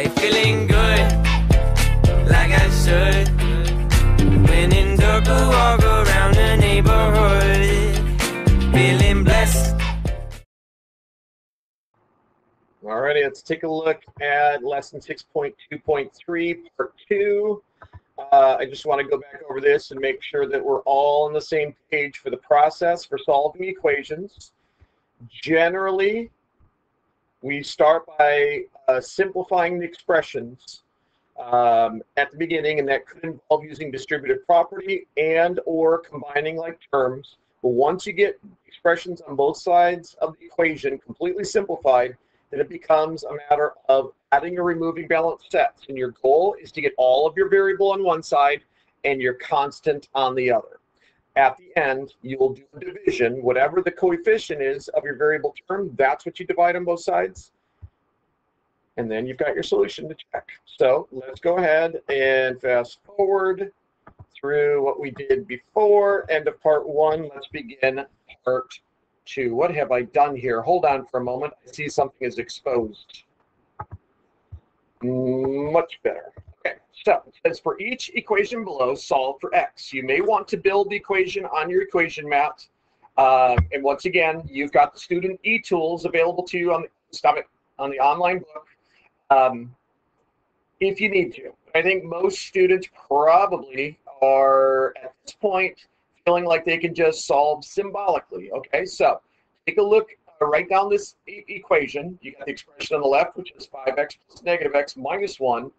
Hey, feeling good, like I should. When in dark, I walk around the neighborhood, feeling blessed. Alrighty, let's take a look at lesson 6.2.3, part 2. I just want to go back over this and make sure that we're all on the same page for the process for solving equations. Generally, we start by simplifying the expressions at the beginning, and that could involve using distributive property and or combining like terms. But once you get expressions on both sides of the equation completely simplified, then it becomes a matter of adding or removing balanced sets. And your goal is to get all of your variable on one side and your constant on the other. At the end, you will do a division. Whatever the coefficient is of your variable term, that's what you divide on both sides. And then you've got your solution to check. So let's go ahead and fast forward through what we did before. End of part 1. Let's begin part 2. What have I done here? Hold on for a moment. I see something is exposed. Much better. Okay, so it says for each equation below, solve for x. You may want to build the equation on your equation mat. And once again, you've got the student e-tools available to you on the online book if you need to. I think most students probably are at this point feeling like they can just solve symbolically. Okay, so take a look, write down this equation. You got the expression on the left, which is 5x plus negative x minus 1,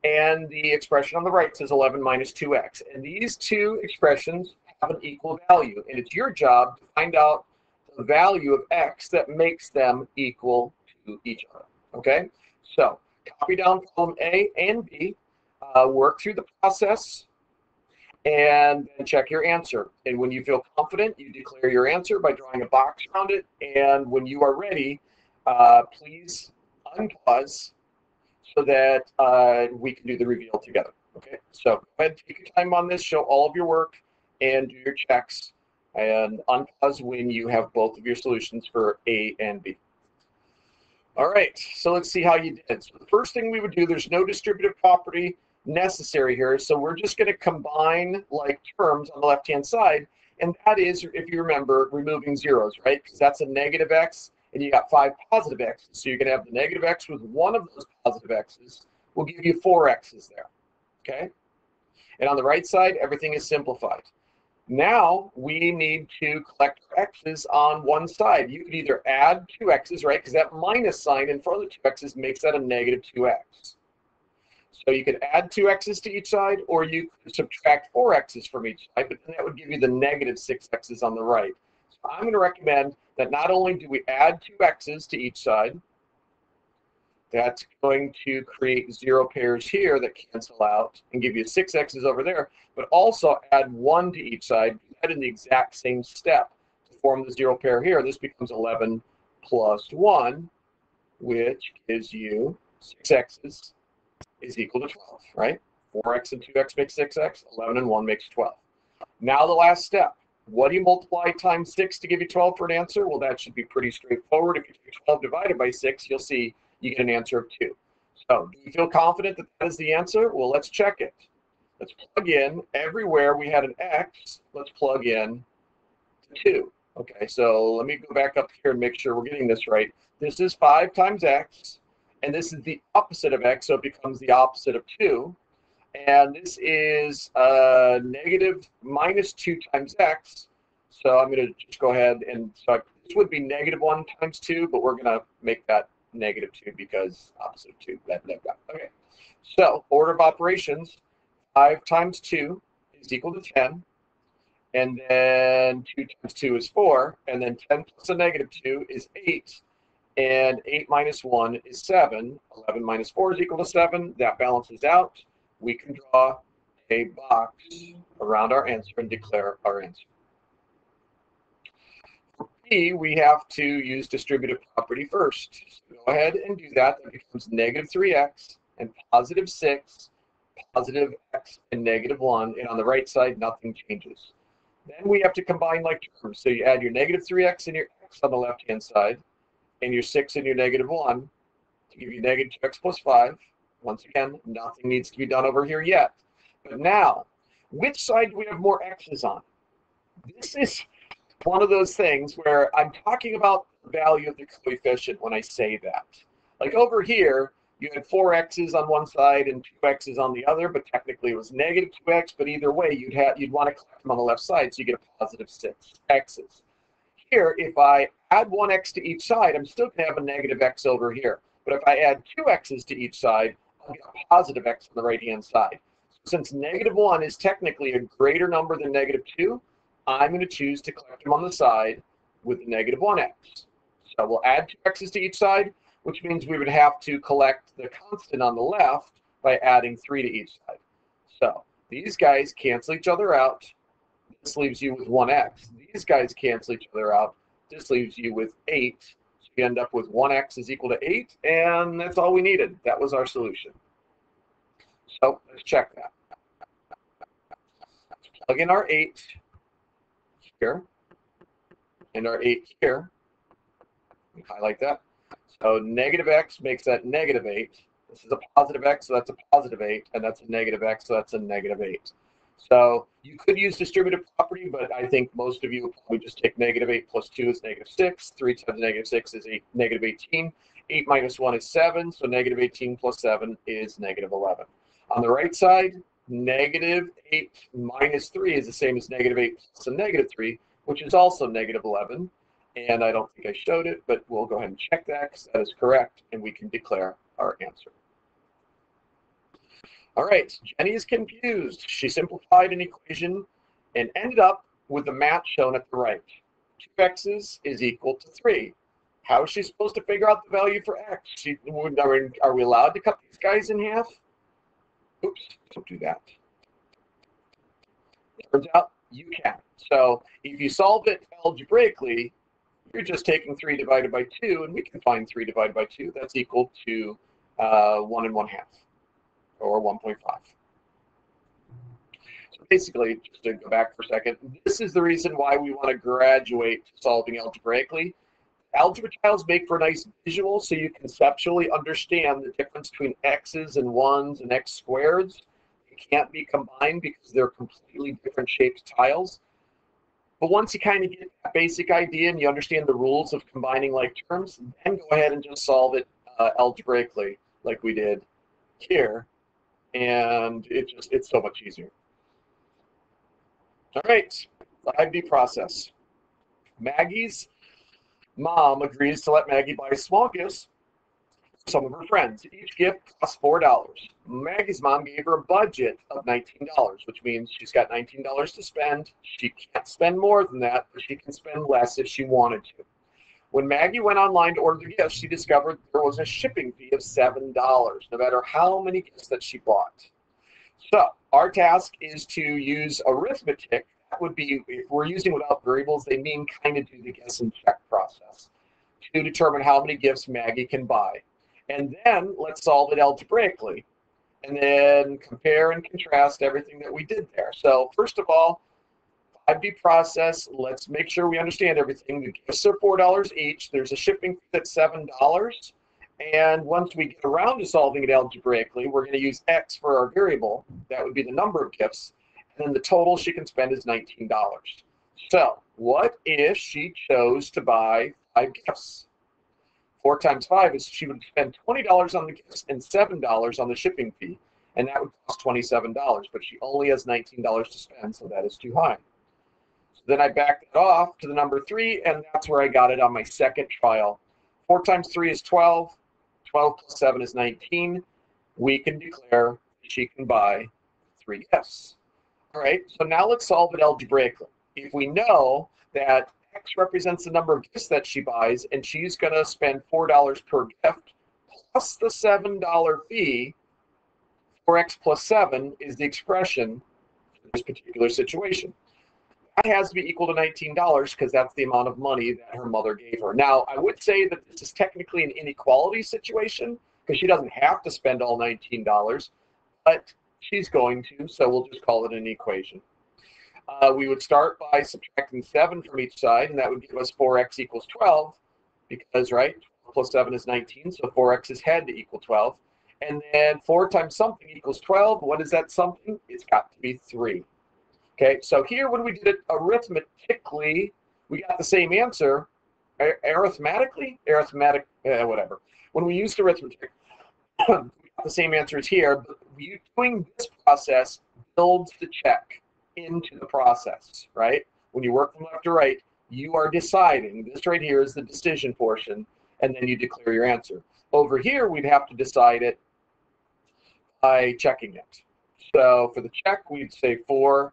and the expression on the right says 11 minus 2x. And these two expressions have an equal value, and it's your job to find out the value of x that makes them equal to each other. Okay, so copy down column A and B, work through the process, and then check your answer. And when you feel confident, you declare your answer by drawing a box around it. And when you are ready, please unpause so that we can do the reveal together. Okay, so go ahead, take your time on this, show all of your work, and do your checks. And unpause when you have both of your solutions for A and B. All right, so let's see how you did. So the first thing we would do, there's no distributive property necessary here, so we're just going to combine like terms on the left hand side, and that is, if you remember, removing zeros, right? Because that's a negative x and you got 5 positive x's, so you can have the negative x with one of those positive x's will give you 4 x's there. Okay, and on the right side everything is simplified. Now we need to collect our x's on one side. You can either add 2 x's, right, because that minus sign in front of the 2 x's makes that a negative 2x. So you could add 2 x's to each side, or you could subtract 4 x's from each side, but then that would give you the negative 6 x's on the right. So I'm going to recommend that not only do we add 2 x's to each side, that's going to create 0 pairs here that cancel out and give you 6 x's over there, but also add 1 to each side, that in the exact same step to form the 0 pair here. This becomes 11 plus 1, which gives you 6 x's is equal to 12, right? 4x and 2x makes 6x, 11 and 1 makes 12. Now the last step. What do you multiply times 6 to give you 12 for an answer? Well, that should be pretty straightforward. If you take 12 divided by 6, you'll see you get an answer of 2. So do you feel confident that that is the answer? Well, let's check it. Let's plug in everywhere we had an x, let's plug in 2. Okay, so let me go back up here and make sure we're getting this right. This is 5 times x. And this is the opposite of x, so it becomes the opposite of 2. And this is negative minus 2 times x. So I'm going to just go ahead and, so this would be negative 1 times 2, but we're going to make that negative 2 because opposite of 2. Okay, so order of operations, 5 times 2 is equal to 10. And then 2 times 2 is 4. And then 10 plus a negative 2 is 8. And 8 minus 1 is 7. 11 minus 4 is equal to 7. That balances out. We can draw a box around our answer and declare our answer. For B, we have to use distributive property first. So go ahead and do that. That becomes negative 3x and positive 6, positive x, and negative 1. And on the right side, nothing changes. Then we have to combine like terms. So you add your negative 3x and your x on the left-hand side, and your 6 and your negative 1 to give you negative 2x plus 5. Once again, nothing needs to be done over here yet. But now, which side do we have more x's on? This is one of those things where I'm talking about the value of the coefficient when I say that. Like over here, you had 4 x's on one side and 2 x's on the other, but technically it was negative 2x, but either way, you'd want to collect them on the left side, so you get a positive 6 x's. Here, if I add 1 x to each side, I'm still going to have a negative x over here. But if I add 2 x's to each side, I'll get a positive x on the right-hand side. Since negative 1 is technically a greater number than negative 2, I'm going to choose to collect them on the side with the negative 1x. So we'll add 2 x's to each side, which means we would have to collect the constant on the left by adding 3 to each side. So these guys cancel each other out. This leaves you with 1x. These guys cancel each other out. This leaves you with 8. So you end up with 1x is equal to 8, and that's all we needed. That was our solution. So let's check that. Plug in our 8 here and our 8 here. Highlight that. So negative x makes that negative 8. This is a positive x, so that's a positive 8, and that's a negative x, so that's a negative 8. So you could use distributive property, but I think most of you would probably just take negative 8 plus 2 is negative 6. 3 times negative 6 is negative 18. 8 minus 1 is 7, so negative 18 plus 7 is negative 11. On the right side, negative 8 minus 3 is the same as negative 8 plus a negative 3, which is also negative 11. And I don't think I showed it, but we'll go ahead and check that because that is correct, and we can declare our answer. All right, Jenny is confused. She simplified an equation and ended up with the match shown at the right. 2x's is equal to 3. How is she supposed to figure out the value for x? Are we allowed to cut these guys in half? Oops, don't do that. Turns out you can. So if you solve it algebraically, you're just taking 3 divided by 2, and we can find 3 divided by 2. That's equal to 1 1/2, or 1.5. So basically, just to go back for a second, this is the reason why we want to graduate to solving algebraically. Algebra tiles make for a nice visual, so you conceptually understand the difference between x's and 1's and x squareds. They can't be combined because they're completely different shaped tiles. But once you kind of get that basic idea and you understand the rules of combining like terms, then go ahead and just solve it algebraically like we did here. And it's so much easier. All right, 5D process. Maggie's mom agrees to let Maggie buy small gifts for some of her friends. Each gift costs $4. Maggie's mom gave her a budget of $19, which means she's got $19 to spend. She can't spend more than that, but she can spend less if she wanted to. When Maggie went online to order the gifts, she discovered there was a shipping fee of $7, no matter how many gifts that she bought. So our task is to use arithmetic. That would be, if we're using without variables, they mean kind of do the guess and check process to determine how many gifts Maggie can buy. And then let's solve it algebraically and then compare and contrast everything that we did there. So first of all, 5D process, let's make sure we understand everything. The gifts are $4 each. There's a shipping fee that's $7. And once we get around to solving it algebraically, we're going to use x for our variable. That would be the number of gifts. And then the total she can spend is $19. So what if she chose to buy 5 gifts? 4 times 5 is she would spend $20 on the gifts and $7 on the shipping fee. And that would cost $27. But she only has $19 to spend, so that is too high. So then I backed it off to the number 3, and that's where I got it on my second trial. 4 times 3 is 12. 12 plus 7 is 19. We can declare she can buy 3 gifts. All right, so now let's solve it algebraically. If we know that x represents the number of gifts that she buys, and she's going to spend $4 per gift, plus the $7 fee, 4x plus 7 is the expression for this particular situation. That has to be equal to $19 because that's the amount of money that her mother gave her. Now, I would say that this is technically an inequality situation because she doesn't have to spend all $19, but she's going to, so we'll just call it an equation. We would start by subtracting 7 from each side, and that would give us 4x equals 12 because, right, 12 plus 7 is 19, so 4x's had to equal 12. And then 4 times something equals 12. What is that something? It's got to be 3. Okay, so here when we did it arithmetically, we got the same answer. Whatever. When we used arithmetic, we got the same answer as here, but doing this process builds the check into the process, right? When you work from left to right, you are deciding. This right here is the decision portion, and then you declare your answer. Over here, we'd have to decide it by checking it. So for the check, we'd say 4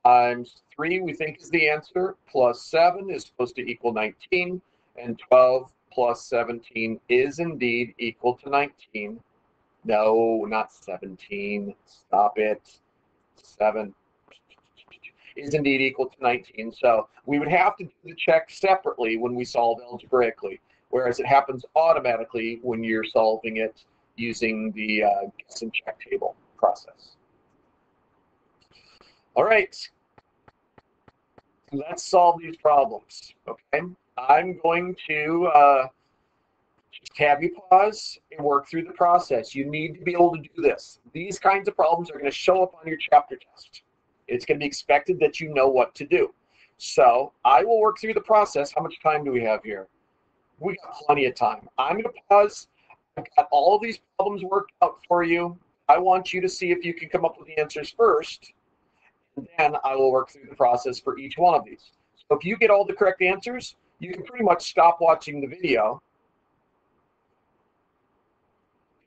times 3, we think is the answer, plus 7 is supposed to equal 19, and 12 plus 17 is indeed equal to 19. No, not 17. Stop it. 7 is indeed equal to 19. So we would have to do the check separately when we solve algebraically, whereas it happens automatically when you're solving it using the guess and check table process. All right, let's solve these problems, okay? I'm going to just have you pause and work through the process. You need to be able to do this. These kinds of problems are going to show up on your chapter test. It's going to be expected that you know what to do. So I will work through the process. How much time do we have here? We got plenty of time. I'm going to pause. I've got all of these problems worked out for you. I want you to see if you can come up with the answers first, and then I will work through the process for each one of these. So if you get all the correct answers, you can pretty much stop watching the video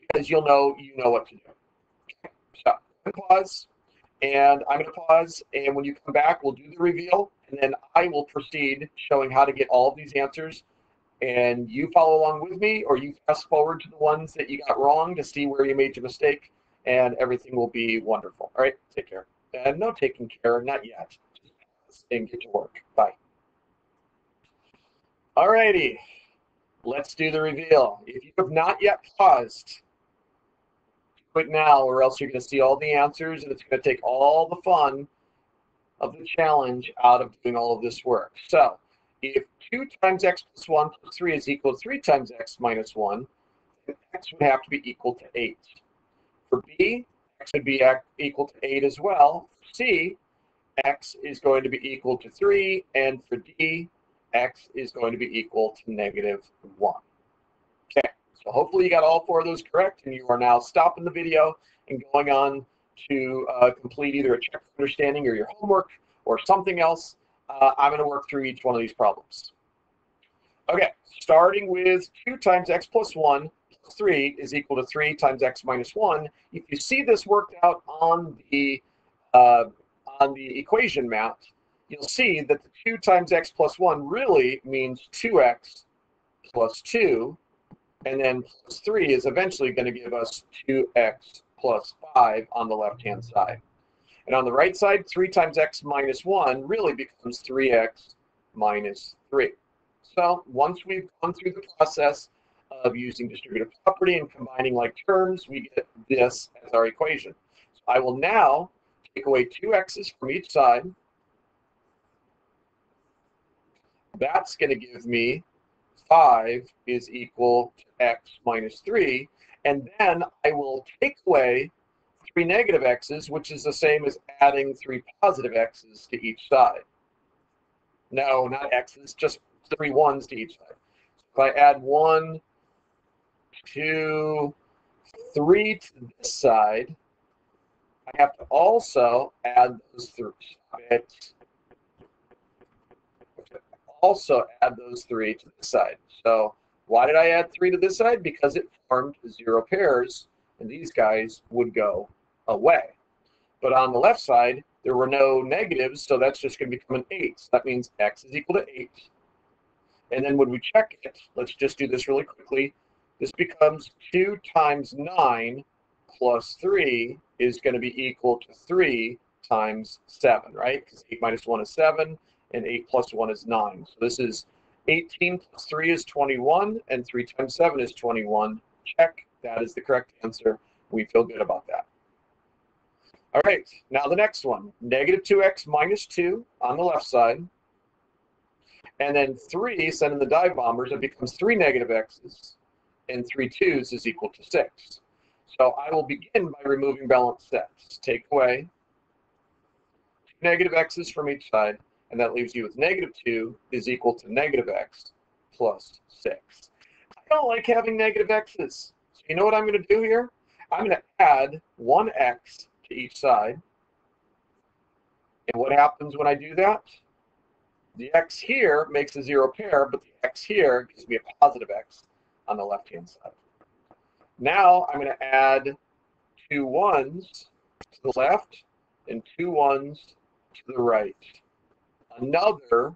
because you know what to do. Okay. So I'm going to pause, and I'm going to pause, and when you come back, we'll do the reveal, and then I will proceed showing how to get all of these answers. And you follow along with me, or you fast forward to the ones that you got wrong to see where you made your mistake, and everything will be wonderful. All right, take care. And no taking care, not yet. Just pause and get to work. Bye. All righty, let's do the reveal. If you have not yet paused, do it now, or else you're going to see all the answers, and it's going to take all the fun of the challenge out of doing all of this work. So if 2 times x plus 1 plus 3 is equal to 3 times x minus 1, then x would have to be equal to 8. For B, x would be equal to 8 as well. For C, x is going to be equal to 3. And for D, x is going to be equal to negative 1. Okay, so hopefully you got all 4 of those correct, and you are now stopping the video and going on to complete either a check for understanding or your homework or something else. I'm going to work through each one of these problems. Okay, starting with 2 times x plus 1 plus 3 is equal to 3 times x minus 1. If you see this worked out on the equation map, you'll see that the 2 times x plus 1 really means 2x plus 2, and then plus 3 is eventually going to give us 2x plus 5 on the left-hand side. And on the right side, 3 times x minus 1 really becomes 3x minus 3. So once we've gone through the process of using distributive property and combining like terms, we get this as our equation. So I will now take away 2 x's from each side. That's going to give me 5 is equal to x minus 3. And then I will take away 3 negative x's, which is the same as adding 3 positive x's to each side. No, not x's, just 3 1s to each side. So if I add 1, 2, 3 to this side, I have to also add those 3. Also add those 3 to this side. So why did I add 3 to this side? Because it formed 0 pairs, and these guys would go away. But on the left side, there were no negatives, so that's just going to become an 8. So that means x is equal to 8. And then when we check it, let's just do this really quickly. This becomes 2 times 9 plus 3 is going to be equal to 3 times 7, right? Because 8 minus 1 is 7, and 8 plus 1 is 9. So this is 18 plus 3 is 21, and 3 times 7 is 21. Check. That is the correct answer. We feel good about that. All right, now the next one. Negative 2x minus 2 on the left side. And then 3, send in the dive bombers, it becomes 3 negative x's. And 3 2's is equal to 6. So I will begin by removing balanced sets. Take away negative x's from each side, and that leaves you with -2 is equal to -x plus 6. I don't like having negative x's. So you know what I'm going to do here? I'm going to add 1x to each side. And what happens when I do that? The x here makes a zero pair, but the x here gives me a positive x on the left-hand side. Now I'm going to add 2 1s to the left and 2 1s to the right. Another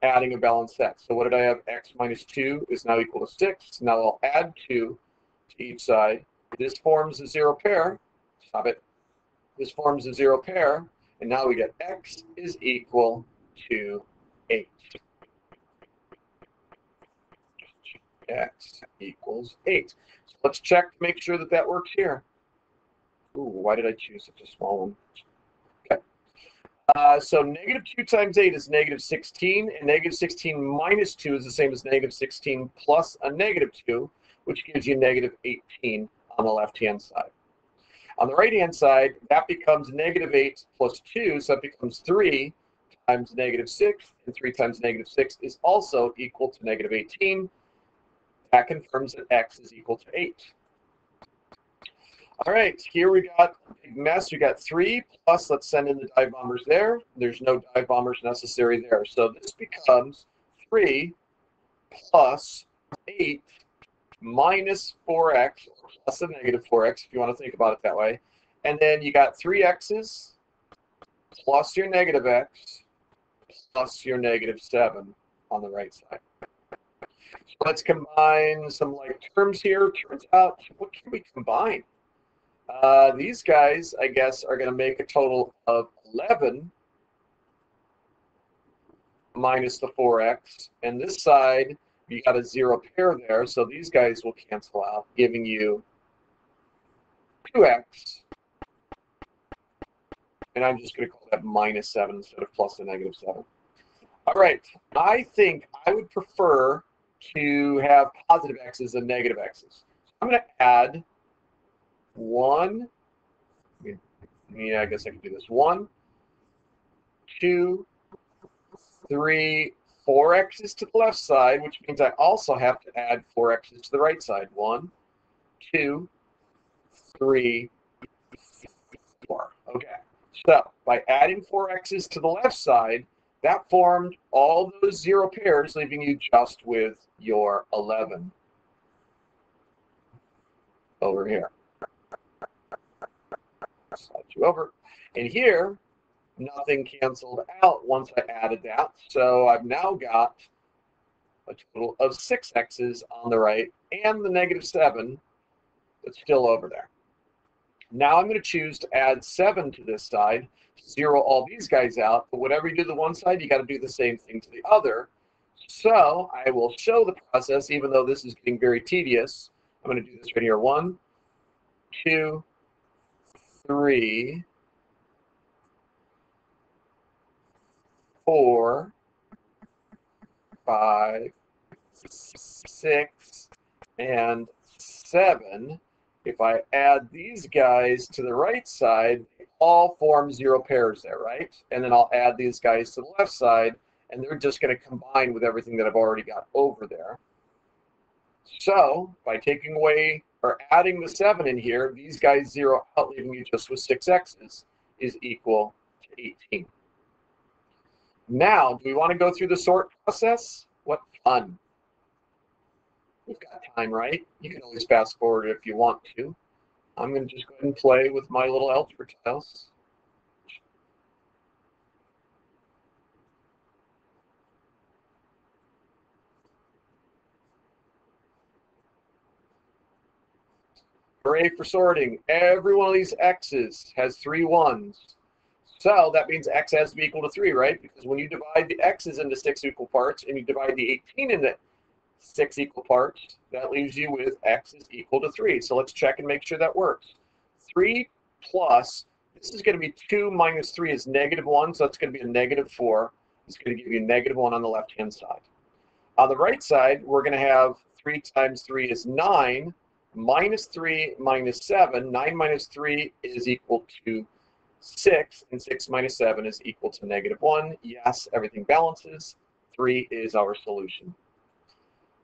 adding a balanced set. So what did I have? X minus 2 is now equal to 6. Now I'll add 2 to each side. This forms a zero pair. Stop it. This forms a zero pair. And now we get x is equal to 8. X equals 8. So let's check to make sure that that works here. Ooh, why did I choose such a small one? Okay. So -2 times 8 is -16, and -16 minus 2 is the same as -16 plus a -2, which gives you -18 on the left-hand side. On the right-hand side, that becomes -8 plus 2, so that becomes 3 times -6, and 3 times -6 is also equal to -18. That confirms that x is equal to 8. All right, here we got a big mess. We got 3 plus, let's send in the dive bombers there. There's no dive bombers necessary there. So this becomes 3 plus 8 minus 4x, or plus a -4x, if you want to think about it that way. And then you got 3 x's plus your -x plus your -7 on the right side. So let's combine some like terms here. Turns out, what can we combine? These guys, I guess, are going to make a total of 11 minus the 4x. And this side, you got a zero pair there, so these guys will cancel out, giving you 2x. And I'm just going to call that -7 instead of plus a -7. All right, I think I would prefer to have positive x's than negative x's. I'm going to add 1, yeah, I guess I can do this. 1, 2, 3, 4 x's to the left side, which means I also have to add 4 x's to the right side. 1, 2, 3, 4. Okay, so by adding 4 x's to the left side, that formed all those zero pairs, leaving you just with your 11 over here. Slide you over. And here, nothing canceled out once I added that. So I've now got a total of 6 x's on the right and the -7 that's still over there. Now I'm going to choose to add 7 to this side, zero all these guys out, but whatever you do to the one side, you got to do the same thing to the other. So I will show the process, even though this is getting very tedious. I'm going to do this right here. 1, 2, 3, 4, 5, 6, and 7. If I add these guys to the right side, they all form zero pairs there, right? And then I'll add these guys to the left side, and they're just going to combine with everything that I've already got over there. So by taking away or adding the 7 in here, these guys zero out, leaving you just with 6 x's is equal to 18. Now, do we want to go through the sort process? What fun. We've got time, right? You can always fast forward if you want to. I'm going to just go ahead and play with my little algebra tiles. Hooray for sorting. Every one of these x's has 3 1s. So that means x has to be equal to 3, right? Because when you divide the x's into 6 equal parts and you divide the 18 into 6 equal parts, that leaves you with x is equal to 3. So let's check and make sure that works. 3 plus, this is going to be 2 minus 3 is -1, so that's going to be a -4. It's going to give you -1 on the left-hand side. On the right side, we're going to have 3 times 3 is 9, minus 3 minus 7. 9 minus 3 is equal to 6, and 6 minus 7 is equal to -1. Yes, everything balances. 3 is our solution.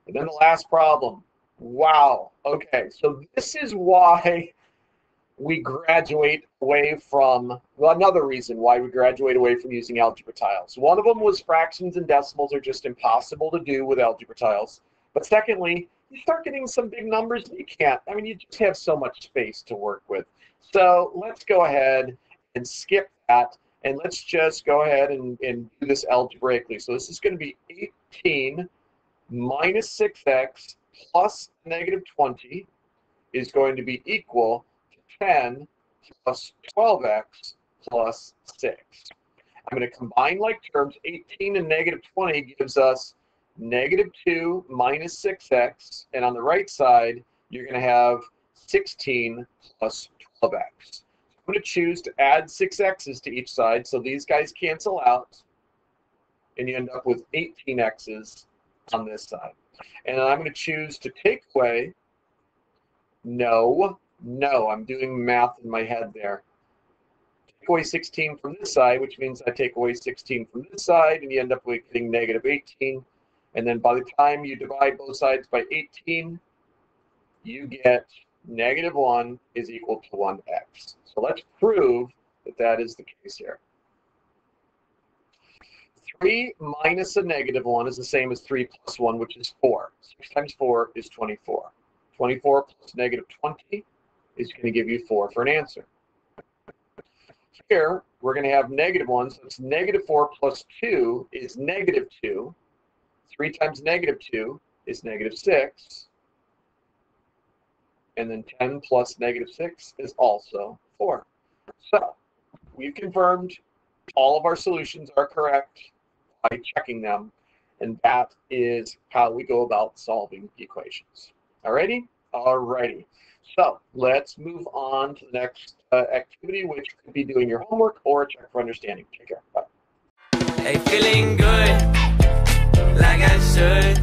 And then the last problem. Wow. Okay, so this is why we graduate away from, well, another reason why we graduate away from using algebra tiles. One of them was fractions and decimals are just impossible to do with algebra tiles. But secondly, you start getting some big numbers and you can't. I mean, you just have so much space to work with. So let's go ahead and skip that. And let's just go ahead and do this algebraically. So this is going to be 18 minus 6x plus -20 is going to be equal to 10 plus 12x plus 6. I'm going to combine like terms. 18 and -20 gives us -2 minus 6x. And on the right side, you're going to have 16 plus 12x. I'm going to choose to add 6x's to each side, so these guys cancel out, and you end up with 18x's on this side. And I'm going to choose to take away, no, I'm doing math in my head there. Take away 16 from this side, which means I take away 16 from this side, and you end up with getting -18. And then by the time you divide both sides by 18, you get -1 is equal to 1x. So let's prove that that is the case here. 3 minus a -1 is the same as 3 plus 1, which is 4. 6 times 4 is 24. 24 plus -20 is going to give you 4 for an answer. Here, we're going to have -1, so it's -4 plus 2 is -2. 3 times -2 is -6. And then 10 plus -6 is also 4. So we've confirmed all of our solutions are correct by checking them, and that is how we go about solving equations. Alrighty? Alrighty. So let's move on to the next activity, which could be doing your homework or a check for understanding. Take care. Bye. Hey, feeling good, like I should.